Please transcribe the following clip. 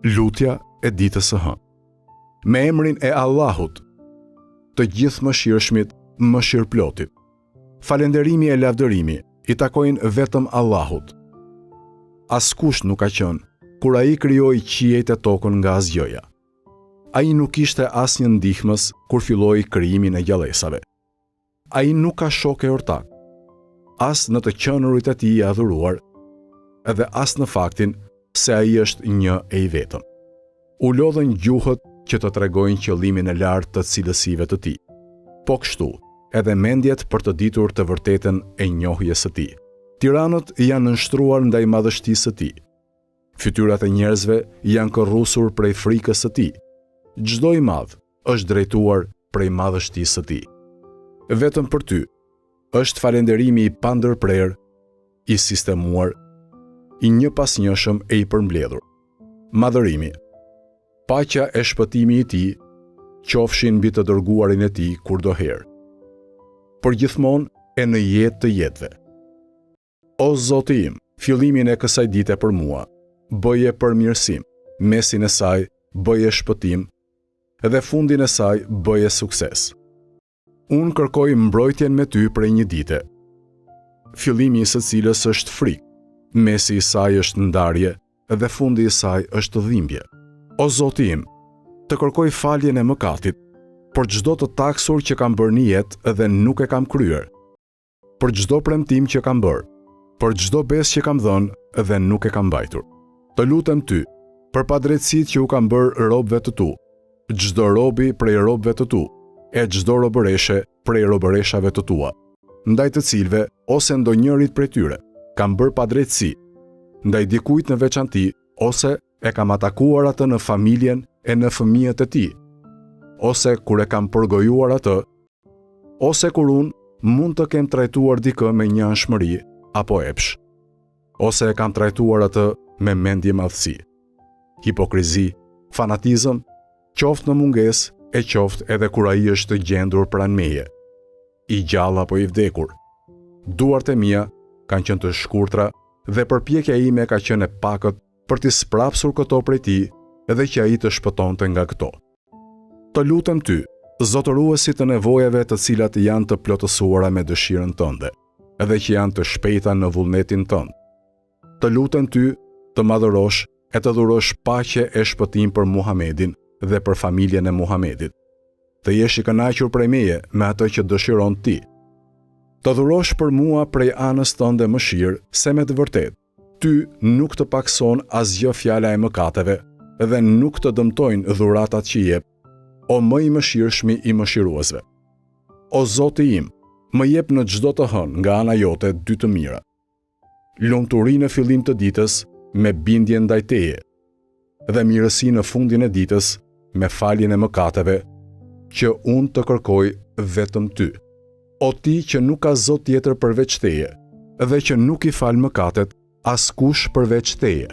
Lutja e ditës së hënë. Me emrin e Allahut, të gjithë mëshirshmit, mëshirëplotit. Falënderimi e lavdërimi i takojnë vetëm Allahut. Askush nuk ka qenë kur ai krijoi qiejt e tokën nga asgjëja. Ai nuk ishte asnjë ndihmës kur filloi krijimin e gjallësave. Ai nuk ka shok e ortak, as në të qenurit e tij i adhuruar, edhe as në faktin se ai është një e i vetëm. U lodhën gjuhët që të tregojnë qëllimin e lartë të cilësive të tij. Po kështu, edhe mendjet për të ditur të vërtetën e njohjes së tij. Tiranët janë nënshtruar ndaj madhështisë së tij. Fytyrat e njerëzve janë korrusur prej frikës së tij. Çdo i madh është drejtuar prej madhështisë së tij. Vetëm për ty është falënderimi i pandërprer, i sistemuar, i një pasnjëshëm e i përmbledhur. Madhërimi, paqja e shpëtimi i tij qofshin mbi të dërguarin e tij kurdoherë. Përgjithmonë e në jetë të jetëve. O Zoti im, fillimin e kësaj dite për mua, bëje përmirësim, mesin e saj bëje shpëtim, dhe fundin e saj bëje sukses. Unë kërkoj mbrojtjen me ty prej një dite, fillimi i së cilës është frikë, mesi i saj është ndarje, dhe fundi i saj është dhimbje. O Zoti im, të kërkoj faljen e mëkatit, për çdo të taksur që kam bërë në jetë dhe nuk e kam kryer, për çdo premtim që kam bërë, për çdo besë që kam dhënë dhe nuk e kam mbajtur. Të lutem ty, për padrejtësitë që u kam bërë robëve të tu, çdo robi prej robëve të tu, e çdo robëreshe prej robëreshave të tua, ndaj të cilëve ose ndonjërit prej tyre kam bërë padrejtësi, ndaj dikujt në veçanti, ose e kam atakuar atë në familjen e në fëmijët e tij, ose kur e kam përgojuar atë, ose kur unë mund të kem trajtuar dikë me një anshmëri apo epsh, ose e kam trajtuar atë me mendje madhësi, hipokrizi, fanatizëm, qoftë në mungesë e qoftë edhe kur ai është gjendur pranë meje, i gjallë apo i vdekur. Duart e mia kanë qenë të shkurtra dhe përpjekja ime ka qenë e pakët për t'i sprapsur këto prej tij edhe që ai të shpëtonte nga këto. Të lutem ty, zotëruesi të nevojave të cilat janë të plotësuara me dëshirën tënde, edhe që janë të shpejta në vullnetin tënd. Të lutem ty të madhërosh e të dhurosh paqe e shpëtim për Muhamedin dhe për familjen e Muhamedit. Të jesh i kënaqur prej meje me atë që dëshiron ti. Të dhurosh për mua prej anës tënde mëshirë, se me të vërtetë, ty nuk të pakson asgjë fjala e mëkateve dhe nuk të dëmtojnë dhuratat që jep, o më i mëshirshmi i mëshiruesve. O Zoti im, më jep në çdo të hënë nga ana jote dy të mira. Lumturi në fillim të ditës me bindje ndaj teje, dhe mirësi në fundin e ditës me faljen e mëkateve, që unë të kërkoj vetëm ty. O ti që nuk ka Zot tjetër përveç teje, dhe që nuk i fal mëkatet askush përveç teje.